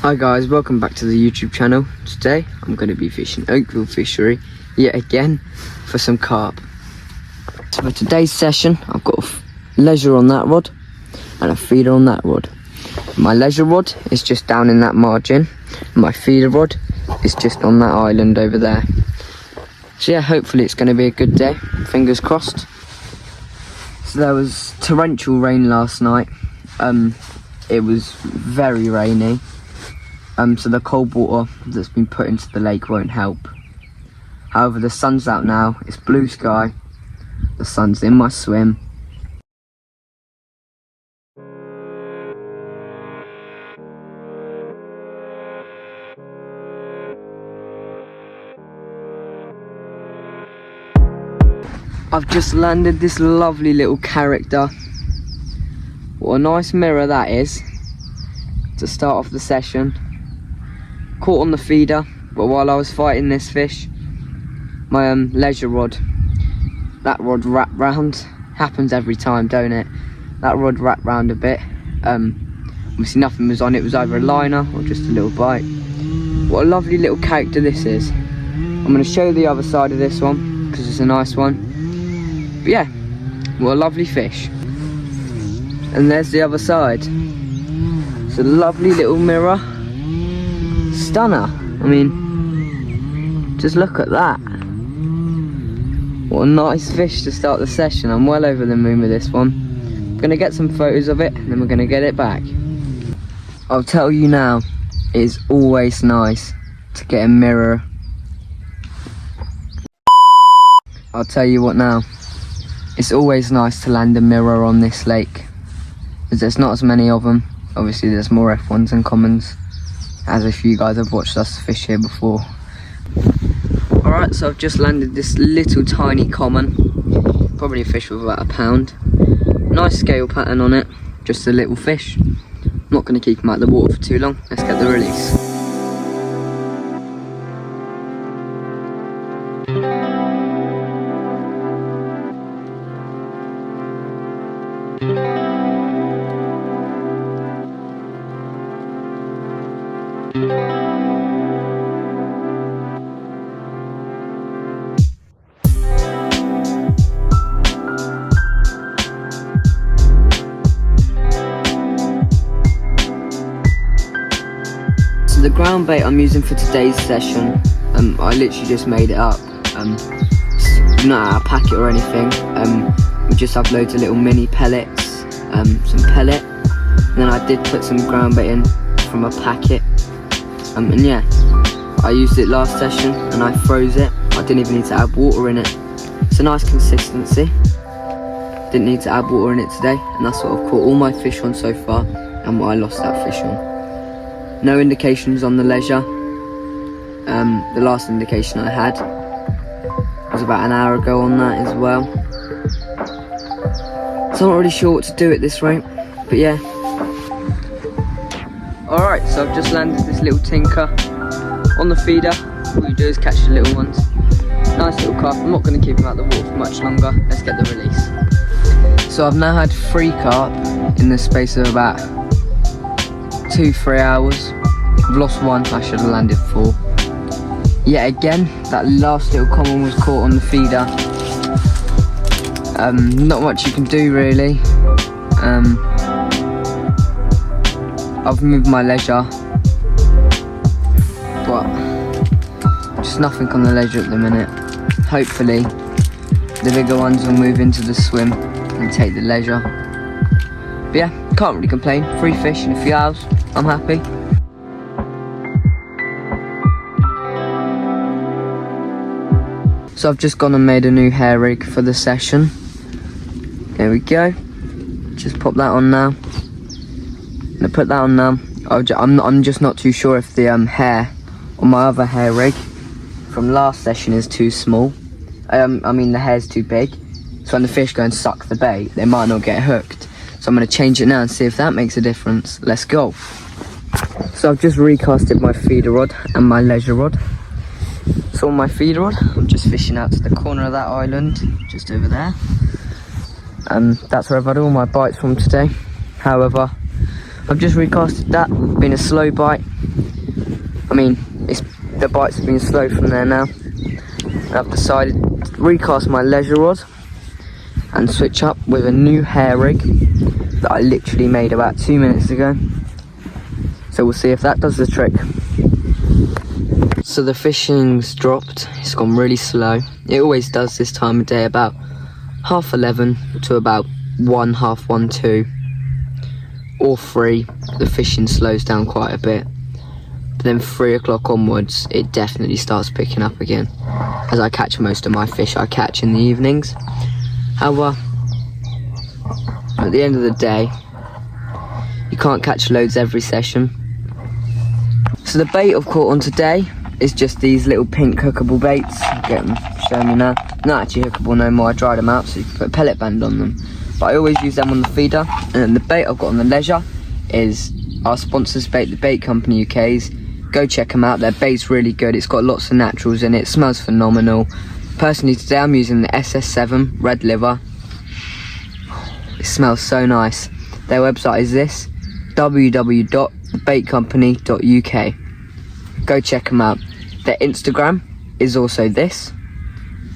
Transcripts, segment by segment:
Hi guys, welcome back to the YouTube channel. Today I'm going to be fishing Oakfeild fishery yet again for some carp. So for today's session I've got a leisure on that rod and a feeder on that rod. My leisure rod is just down in that margin and my feeder rod is just on that island over there. So yeah, hopefully it's going to be a good day, fingers crossed. So there was torrential rain last night. It was very rainy. So the cold water that's been put into the lake won't help. However, the sun's out now, it's blue sky, the sun's in my swim. I've just landed this lovely little character. What a nice mirror that is to start off the session. Caught on the feeder, but while I was fighting this fish, my leisure rod, that rod wrapped round. Happens every time, don't it? That rod wrapped round a bit. Obviously nothing was on it. It was either a liner or just a little bite. What a lovely little character this is. I'm going to show you the other side of this one because it's a nice one. But yeah, what a lovely fish. And there's the other side. It's a lovely little mirror. Stunner. I mean, just look at that. What a nice fish to start the session. I'm well over the moon with this one. I'm going to get some photos of it and then we're going to get it back. I'll tell you now, it is always nice to get a mirror. I'll tell you what now, it's always nice to land a mirror on this lake, as there's not as many of them. Obviously there's more F1s and commons, as if you guys have watched us fish here before. Alright, so I've just landed this little tiny common, probably a fish with about a pound. Nice scale pattern on it, just a little fish. I'm not going to keep him out of the water for too long. Let's get the release. So the ground bait I'm using for today's session, I literally just made it up. Not out of packet or anything. We just have loads of little mini pellets, some pellet, and then I did put some ground bait in from a packet. And yeah, I used it last session and I froze it. I didn't even need to add water in it. It's a nice consistency. Didn't need to add water in it today, and that's what I've caught all my fish on so far and what I lost that fish on. No indications on the leisure. The last indication I had was about an hour ago on that as well. So I'm not really sure what to do at this rate, but yeah. Alright, so I've just landed this little tinker on the feeder. All you do is catch the little ones. Nice little carp. I'm not going to keep them out of the water for much longer. Let's get the release. So I've now had 3 carp in the space of about 2-3 hours. I've lost 1, I should have landed 4. Yet again, that last little common was caught on the feeder. Not much you can do really. I've moved my leisure, but just nothing on the leisure at the minute. Hopefully the bigger ones will move into the swim and take the leisure. But yeah, can't really complain. 3 fish in a few hours, I'm happy. So I've just gone and made a new hair rig for the session. There we go. Just pop that on now. I'm gonna put that on now. I'm just not too sure if the hair on my other hair rig from last session is too small. I mean the hair's too big. So when the fish go and suck the bait, they might not get hooked. So I'm gonna change it now and see if that makes a difference. Let's go. So I've just recasted my feeder rod and my leisure rod. So on my feeder rod, I'm just fishing out to the corner of that island, just over there. That's where I've had all my bites from today. However, I've just recasted that, been a slow bite. I mean, the bites have been slow from there now. And I've decided to recast my leisure rod and switch up with a new hair rig that I literally made about 2 minutes ago. So we'll see if that does the trick. So the fishing's dropped, it's gone really slow. It always does this time of day, about 11:30 to about 1, 1:30, 2 or 3. The fishing slows down quite a bit. But then 3 o'clock onwards, it definitely starts picking up again, as I catch most of my fish I catch in the evenings. However, at the end of the day, you can't catch loads every session. So the bait I've caught on today is just these little pink hookable baits. Get them showing you now. Not actually hookable no more, I dried them out so you can put a pellet band on them. But I always use them on the feeder. And then the bait I've got on the leisure is our sponsors bait, the Bait Company UK's. Go check them out, their bait's really good. It's got lots of naturals in it, it smells phenomenal. Personally today I'm using the SS7 Red Liver. It smells so nice. Their website is this, www.thebaitcompany.uk. Go check them out. Their Instagram is also this,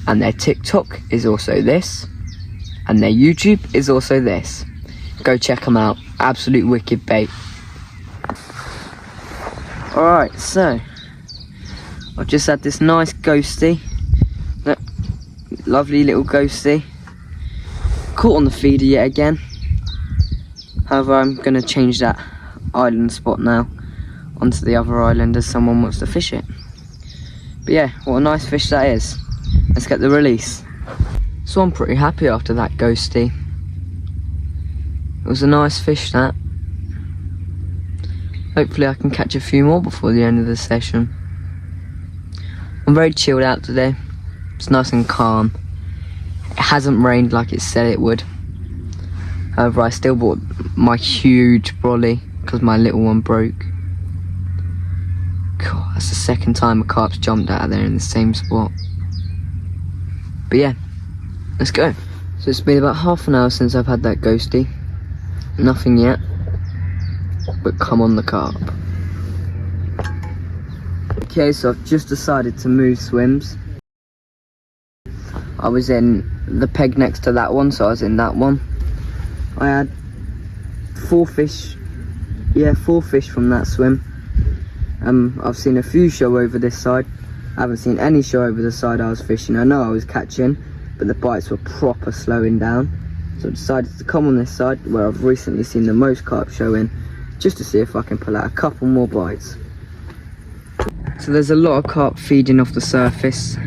and their TikTok is also this, and their YouTube is also this. Go check them out. Absolute wicked bait. Alright, so I've just had this nice ghosty. Look, lovely little ghosty. Caught on the feeder yet again. However, I'm going to change that island spot now onto the other island as someone wants to fish it. But yeah, what a nice fish that is. Let's get the release. So I'm pretty happy after that ghosty. It was a nice fish, that. Hopefully I can catch a few more before the end of the session. I'm very chilled out today. It's nice and calm. It hasn't rained like it said it would. However, I still bought my huge brolly because my little one broke. God, that's the second time a carp's jumped out of there in the same spot. But yeah, let's go. So it's been about half an hour since I've had that ghosty. Nothing yet, but come on the carp. Okay, so I've just decided to move swims. I was in the peg next to that one, so I was in that one. I had 4 fish, yeah, 4 fish from that swim. I've seen a few show over this side. I haven't seen any show over the side I was fishing. I know I was catching, but the bites were proper slowing down. So I decided to come on this side where I've recently seen the most carp showing, just to see if I can pull out a couple more bites. So there's a lot of carp feeding off the surface.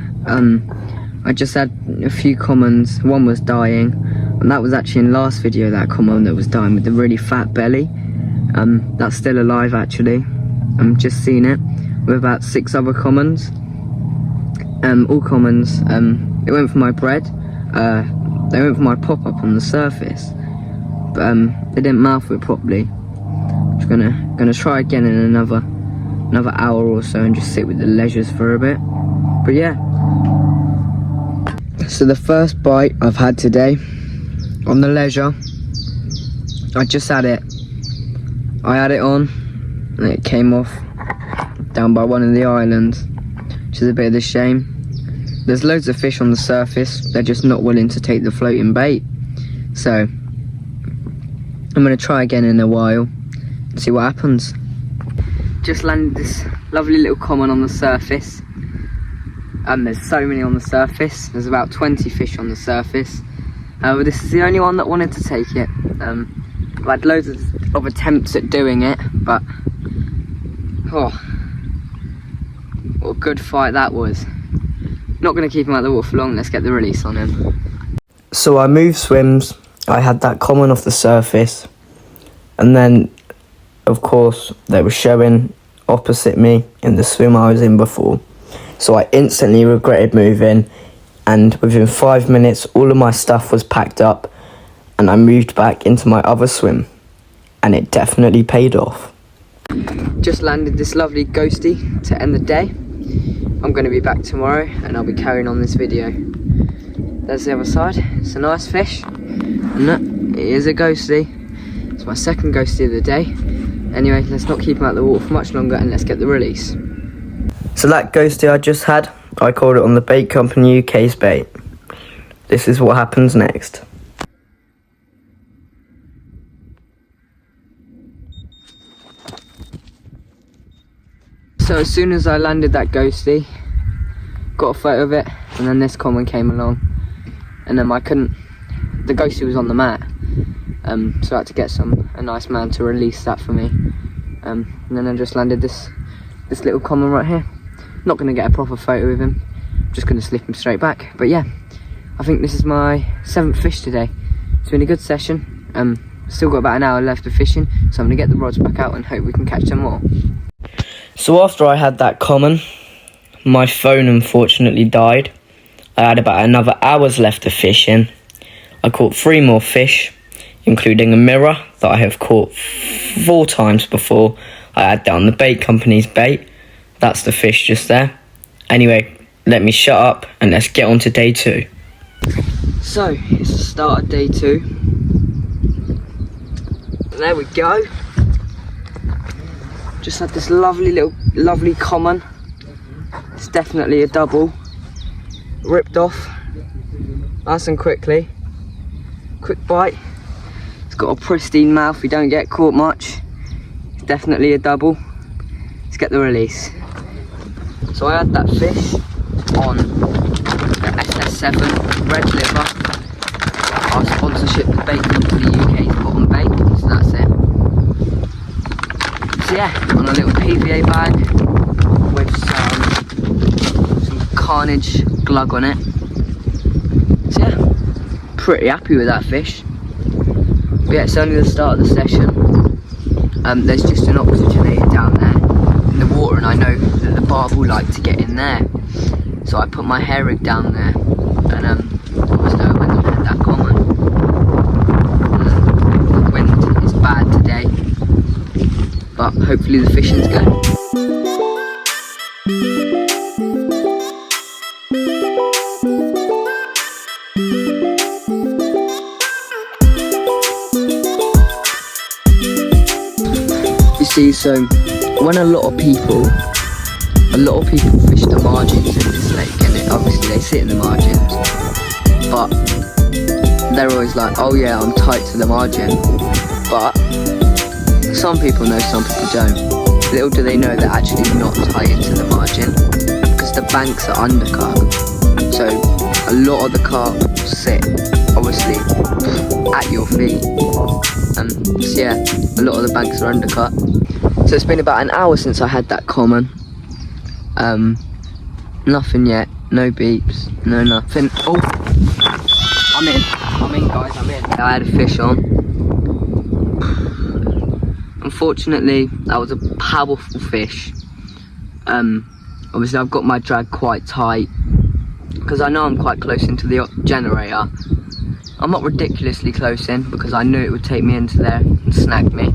I just had a few commons. One was dying, and that was actually in last video, that common that was dying with the really fat belly. That's still alive actually. I'm just seen it with about 6 other commons. All commons. It went for my bread. They went for my pop-up on the surface, but they didn't mouth it properly. I'm just gonna try again in another hour or so and just sit with the leisures for a bit. But yeah. So the first bite I've had today on the leisure, I just had it. I had it on and it came off down by one of the islands, which is a bit of a shame. There's loads of fish on the surface, they're just not willing to take the floating bait. So I'm going to try again in a while and see what happens. Just landed this lovely little common on the surface. There's so many on the surface, there's about 20 fish on the surface. However, this is the only one that wanted to take it. I've had loads of attempts at doing it, but oh, what a good fight that was. Not going to keep him out of the water for long, let's get the release on him. So I moved swims, I had that common off the surface, and then of course they were showing opposite me in the swim I was in before. So I instantly regretted moving, and within 5 minutes all of my stuff was packed up and I moved back into my other swim, and it definitely paid off. Just landed this lovely ghosty to end the day. I'm going to be back tomorrow and I'll be carrying on this video. There's the other side. It's a nice fish, and look, it is a ghosty. It's my second ghosty of the day. Anyway, let's not keep him out of the water for much longer and let's get the release. So that ghostie I just had, I caught it on the Bait Company UK's bait. This is what happens next. So as soon as I landed that ghostie, got a photo of it, and then this comment came along, and then the ghostie was on the mat, so I had to get a nice man to release that for me, and then I just landed this little common right here. Not going to get a proper photo of him, just going to slip him straight back. But yeah, I think this is my 7th fish today. It's been a good session. Still got about an hour left of fishing, so I'm going to get the rods back out and hope we can catch some more. So after I had that common, my phone unfortunately died. I had about another hour's left of fishing. I caught 3 more fish, including a mirror that I have caught 4 times before. I had that on the Bait Company's bait. That's the fish just there. Anyway, let me shut up and let's get on to day 2. So, it's the start of day 2. There we go. Just had this lovely common. It's definitely a double. Ripped off nice and quickly. Quick bite. It's got a pristine mouth, you don't get caught much. It's definitely a double. Let's get the release. So I had that fish on the SS7 red liver. Our sponsorship, the Bait Company UK's bottom bait, so that's it. So yeah, on a little PVA bag with some Carnage glug on it. So yeah, pretty happy with that fish. But yeah, it's only the start of the session. There's just an oxygenator down there in the water, and I know that the barb will like to get in there. So I put my hair rig down there, and I was there when I had that common. The wind is bad today, but hopefully the fishing's good. You see, so when a lot of people fish the margins in this lake, and obviously they sit in the margins, but they're always like, oh yeah, I'm tight to the margin. But some people know, some people don't. Little do they know they're actually not tight into the margin, because the banks are undercut. So a lot of the carp sit obviously at your feet. So yeah, a lot of the banks are undercut. So it's been about an hour since I had that common. Nothing yet, no beeps, no nothing. Oh, I'm in guys, I'm in. I had a fish on. Unfortunately, that was a powerful fish. Obviously I've got my drag quite tight, because I know I'm quite close into the generator. I'm not ridiculously close in, because I knew it would take me into there and snag me.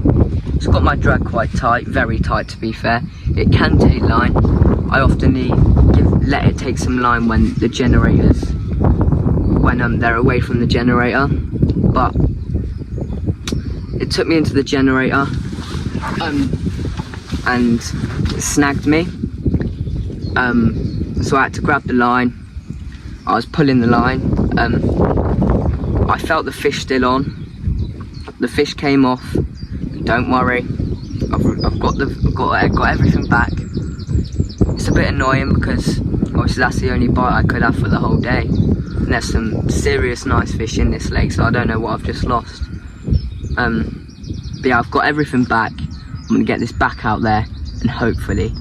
So I've got my drag quite tight, very tight to be fair. It can take line. I often let it take some line when the generators, when they're away from the generator. But it took me into the generator and it snagged me. So I had to grab the line. I was pulling the line. I felt the fish still on. The fish came off. Don't worry, I've got everything back. It's a bit annoying because obviously that's the only bite I could have for the whole day. And there's some serious nice fish in this lake, so I don't know what I've just lost. But yeah, I've got everything back. I'm gonna get this back out there, and hopefully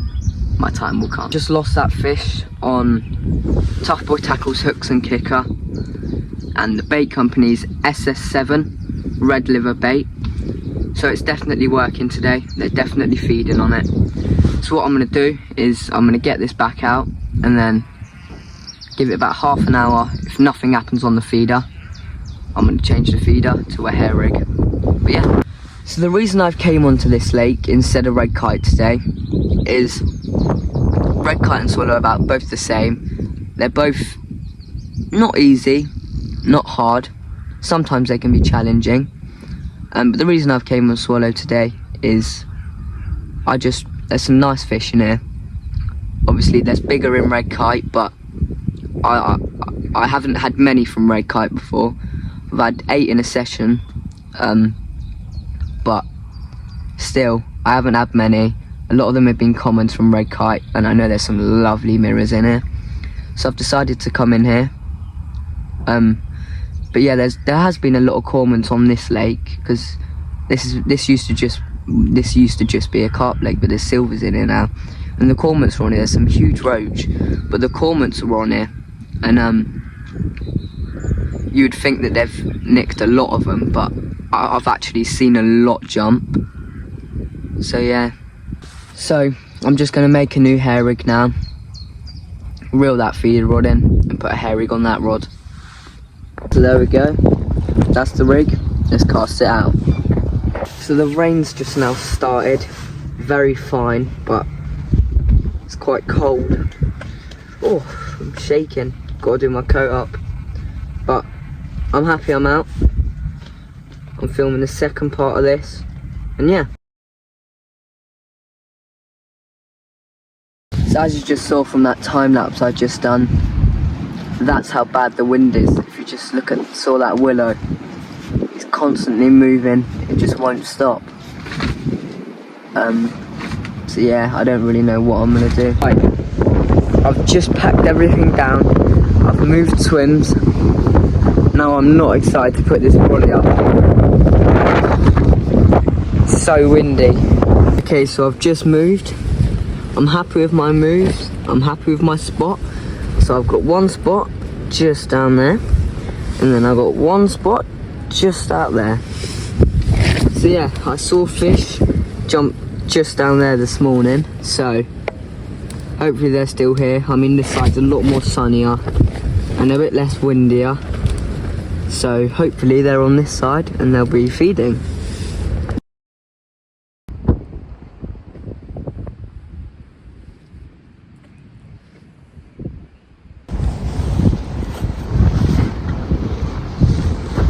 my time will come. Just lost that fish on Tough Boy Tackles Hooks and Kicker, and the Bait Company's SS7 red liver bait. So it's definitely working today. They're definitely feeding on it. So what I'm going to do is I'm going to get this back out and then give it about half an hour. If nothing happens on the feeder, I'm going to change the feeder to a hair rig. But yeah. So the reason I've came onto this lake instead of red kite today is red kite and swallow about both the same. They're both not easy, not hard. Sometimes they can be challenging. But the reason I've came on swallow today is there's some nice fish in here. Obviously there's bigger in red kite, but I haven't had many from red kite before. I've had 8 in a session, but still I haven't had many. A lot of them have been commons from red kite, and I know there's some lovely mirrors in here, so I've decided to come in here. But yeah, there has been a lot of cormorants on this lake, because this used to just be a carp lake, but there's silvers in here now, and the cormorants are on here. There's some huge roach, but the cormorants are on here, and you'd think that they've nicked a lot of them, but I've actually seen a lot jump. So yeah, so I'm just going to make a new hair rig now, reel that feeder rod in and put a hair rig on that rod. So there we go, that's the rig. Let's cast it out. So the rain's just now started, very fine, but it's quite cold. Oh, I'm shaking, gotta do my coat up, but I'm happy I'm out. I'm filming the second part of this, and yeah. So as you just saw from that time lapse I just done, that's how bad the wind is. If you just saw that willow, it's constantly moving, it just won't stop. So yeah, I don't really know what I'm gonna do. Right, I've just packed everything down, I've moved swims. Now I'm not excited to put this body up. It's so windy. Okay, so I've just moved. I'm happy with my moves, I'm happy with my spot. So I've got one spot just down there, and then I've got one spot just out there. So yeah, I saw fish jump just down there this morning, so hopefully they're still here. I mean, this side's a lot more sunnier and a bit less windier, so hopefully they're on this side and they'll be feeding.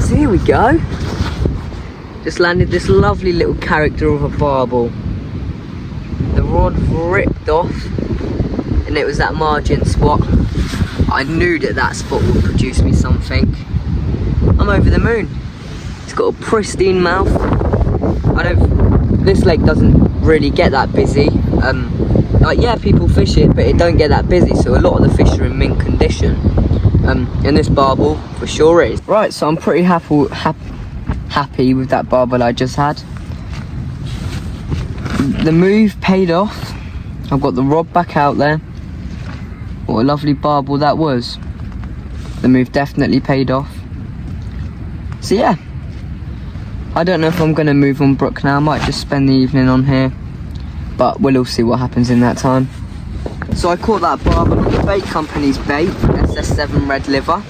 So here we go. Just landed this lovely little character of a barbel. The rod ripped off, and it was that margin spot. I knew that spot would produce me something. I'm over the moon. It's got a pristine mouth. This lake doesn't really get that busy. Like, yeah, people fish it, but it don't get that busy, so a lot of the fish are in mint condition. And this barbel for sure is. Right, so I'm pretty happy with that barbel I just had. The move paid off. I've got the rod back out there. What a lovely barbel that was. The move definitely paid off. So yeah, I don't know if I'm going to move on Brook now. I might just spend the evening on here, but we'll all see what happens in that time. So I caught that barbel on the bait company's bait, SS7 red liver,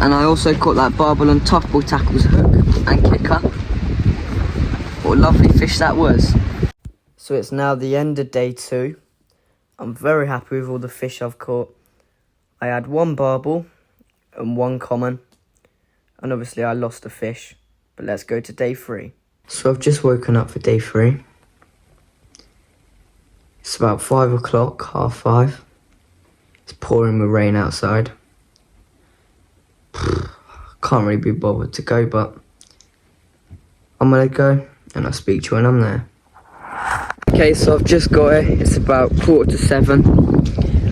and I also caught that barbel on Tough Boy Tackle's hook and kicker. What a lovely fish that was. So it's now the end of day 2. I'm very happy with all the fish I've caught. I had 1 barbel and 1 common, and obviously I lost a fish, but let's go to day 3. So I've just woken up for day 3. It's about 5 o'clock, 5:30. It's pouring with rain outside. Can't really be bothered to go, but I'm gonna go and I'll speak to you when I'm there. Okay, so I've just got it. It's about 6:45.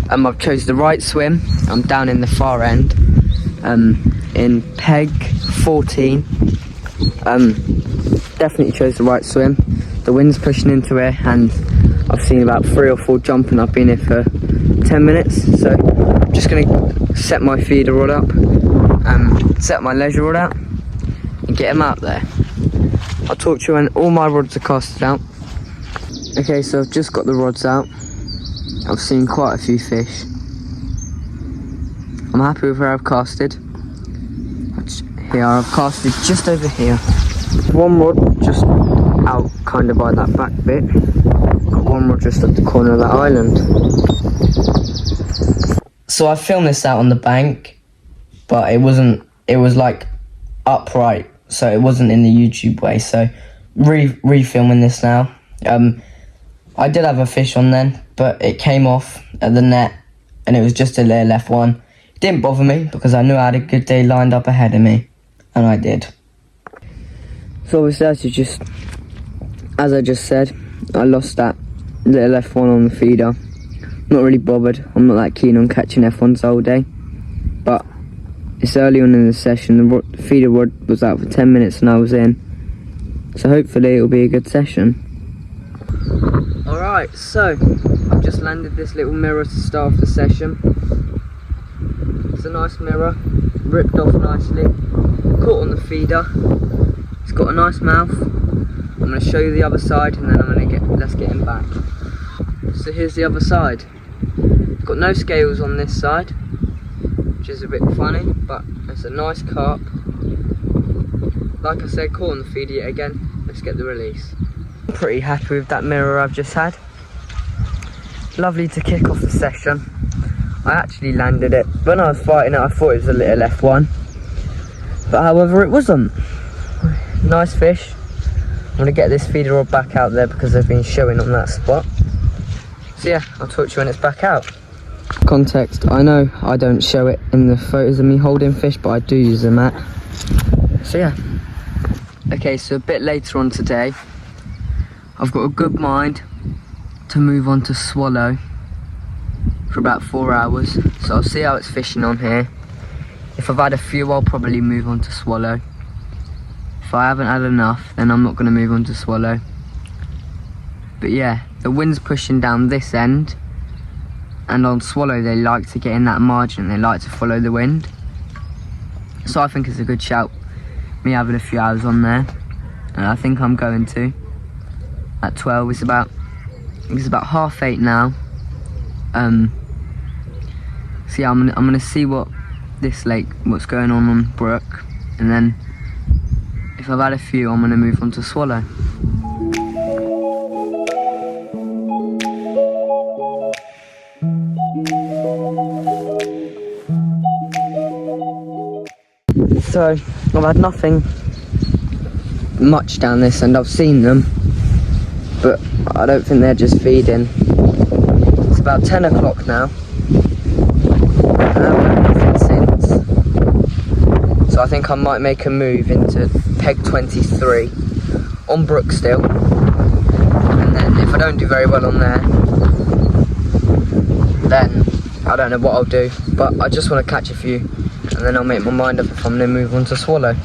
I've chose the right swim. I'm down in the far end, in peg 14. Definitely chose the right swim. The wind's pushing into it, and I've seen about 3 or 4 jump, and I've been here for 10 minutes. So I'm just gonna set my feeder rod up, set my leisure rod out, and get him out there. I'll talk to you when all my rods are casted out. Okay, so I've just got the rods out. I've seen quite a few fish. I'm happy with where I've casted. Here, I've casted just over here. 1 rod just out kind of by that back bit. Got 1 rod just at the corner of that island. So I filmed this out on the bank, but it was like upright, so it wasn't in the YouTube way. So refilming this now. I did have a fish on then, but it came off at the net and it was just a little left one. It didn't bother me because I knew I had a good day lined up ahead of me, and I did. So obviously, as I just said, I lost that little F1 on the feeder. Not really bothered. I'm not that keen on catching F1s all day, but it's early on in the session. The feeder rod was out for 10 minutes and I was in, so hopefully it'll be a good session. Alright, so I've just landed this little mirror to start off the session. It's a nice mirror, ripped off nicely, caught on the feeder. It's got a nice mouth. I'm going to show you the other side and then let's get him back. So here's the other side. Got no scales on this side, which is a bit funny, but it's a nice carp. Like I said, caught on the feeder yet again. Let's get the release. I'm pretty happy with that mirror I've just had. Lovely to kick off the session. I actually landed it. When I was fighting it, I thought it was a little F1, but however it wasn't. Nice fish. I'm going to get this feeder rod back out there because they've been showing on that spot. So yeah, I'll talk to you when it's back out. Context, I know I don't show it in the photos of me holding fish, but I do use the mat. So yeah. Okay, so a bit later on today, I've got a good mind to move on to swallow for about 4 hours. So I'll see how it's fishing on here. If I've had a few, I'll probably move on to swallow. If I haven't had enough, then I'm not going to move on to swallow. But yeah, the wind's pushing down this end, and on swallow they like to get in that margin, they like to follow the wind. So I think it's a good shout, me having a few hours on there, and I think I'm going to. At 12, it's about 8:30 now. So yeah, I'm gonna see what this lake, what's going on Brook, and then if I've had a few, I'm gonna move on to swallow. So I've had nothing much down this end. I've seen them, but I don't think they're just feeding. It's about 10 o'clock now. I haven't had nothing since. So I think I might make a move into peg 23 on Brook still. And then if I don't do very well on there, then I don't know what I'll do. But I just want to catch a few, and then I'll make my mind up if I'm going to move on to swallow.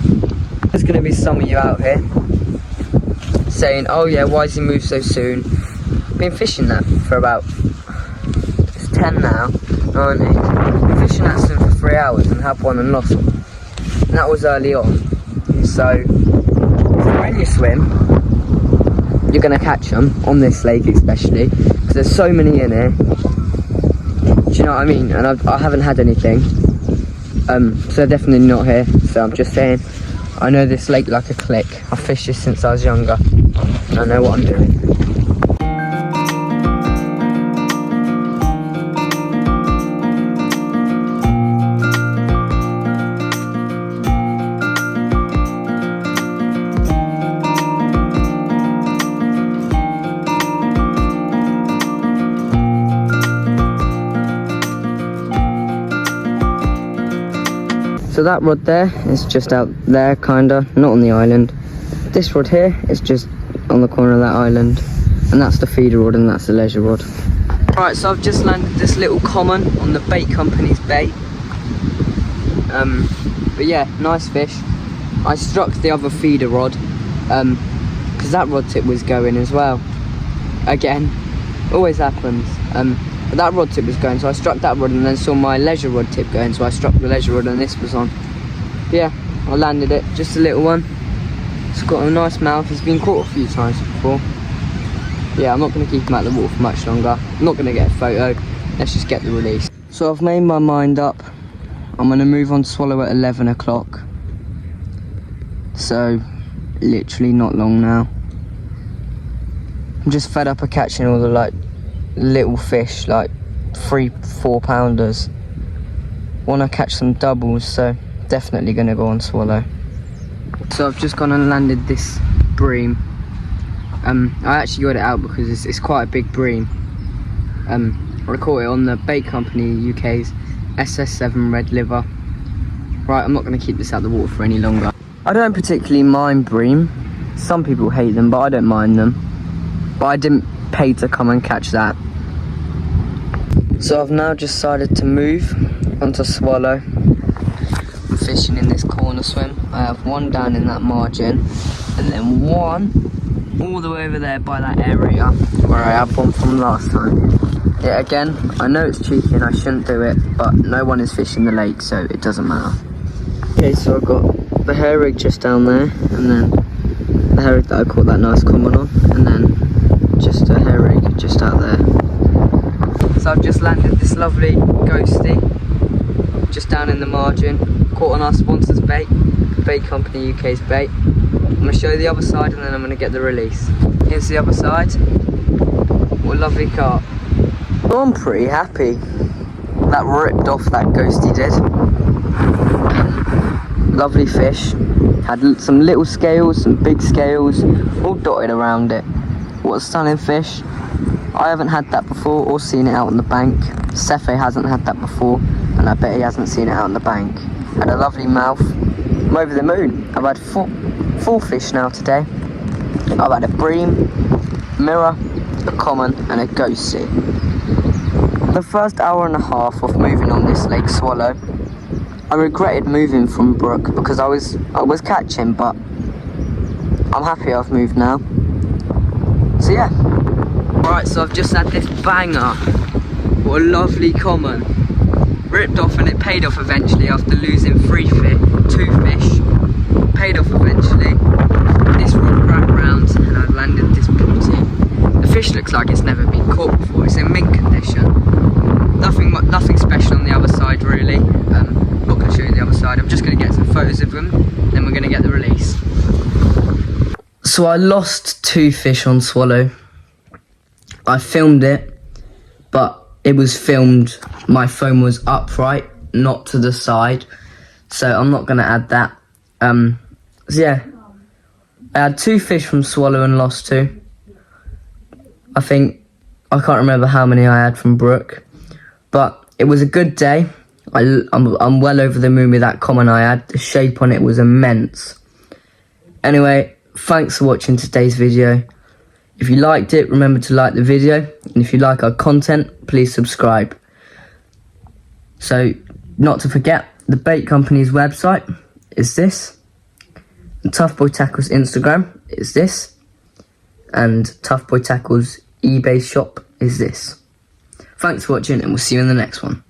There's going to be some of you out here saying, oh yeah, why does he move so soon? Been fishing that for about, it's 10 now, 9, 8. Been fishing that soon for 3 hours and had one and lost one. And that was early on. So when you swim, you're going to catch them on this lake especially, because there's so many in here. Do you know what I mean? And I haven't had anything. So they're definitely not here. So I'm just saying, I know this lake like a click. I've fished this since I was younger. I know what I'm doing. So that rod there is just out there, kinda, not on the island. This rod here is just on the corner of that island, and that's the feeder rod and that's the leisure rod. Alright, so I've just landed this little common on the bait company's bait. But yeah, nice fish. I struck the other feeder rod, because that rod tip was going as well. Again, always happens. But that rod tip was going, so I struck that rod and then saw my leisure rod tip going, so I struck the leisure rod and this was on. But yeah, I landed it, just a little one. It's got a nice mouth, he's been caught a few times before. Yeah, I'm not going to keep him out of the water for much longer. I'm not going to get a photo, let's just get the release. So I've made my mind up. I'm going to move on to swallow at 11 o'clock. So, literally not long now. I'm just fed up of catching all the like little fish, like 3-4 pounders. Want to catch some doubles, so definitely going to go on swallow. So I've just gone and landed this bream I actually got it out because it's quite a big bream. I caught it on the bait company UK's SS7 red liver. Right, I'm not going to keep this out of the water for any longer. I don't particularly mind bream. Some people hate them, but I don't mind them. But I didn't pay to come and catch that. So I've now decided to move onto swallow. I'm fishing in this corner swim. I have one down in that margin, and then one all the way over there by that area where I had one from last time. Yeah, again, I know it's cheeky and I shouldn't do it, but no one is fishing the lake, so it doesn't matter. Okay, so I've got the hair rig just down there, and then the hair rig that I caught that nice common on, and then just a hair rig just out there. So I've just landed this lovely ghosty just down in the margin, caught on our sponsor's bait, bait company UK's bait. I'm going to show you the other side and then I'm going to get the release. Here's the other side. What a lovely carp. Well, I'm pretty happy. That ripped off, that ghosty did. Lovely fish. Had some little scales, some big scales, all dotted around it. What a stunning fish. I haven't had that before or seen it out on the bank. Sefe hasn't had that before, and I bet he hasn't seen it out on the bank. Had a lovely mouth. I'm over the moon. I've had four fish now today. I've had a bream, mirror, a common, and a ghosty. The first hour and a half of moving on this lake swallow, I regretted moving from Brook because I was catching, but I'm happy I've moved now. So yeah. Right, so I've just had this banger. What a lovely common. Ripped off and it paid off eventually after losing two fish. Paid off eventually. This rock wrapped round and I've landed this beauty. The fish looks like it's never been caught before. It's in mint condition. Nothing special on the other side really. I'm not going to show you the other side. I'm just going to get some photos of them, then we're going to get the release. So I lost 2 fish on swallow. I filmed it, but it was filmed, my phone was upright, not to the side, so I'm not going to add that. So yeah, I had 2 fish from swallow and lost 2. I can't remember how many I had from Brook, but it was a good day. I'm well over the moon with that common I had. The shape on it was immense. Anyway, thanks for watching today's video. If you liked it, remember to like the video, and if you like our content, please subscribe. So, not to forget, the bait company's website is this, and Tough Boy Tackle's Instagram is this, and Tough Boy Tackle's eBay shop is this. Thanks for watching, and we'll see you in the next one.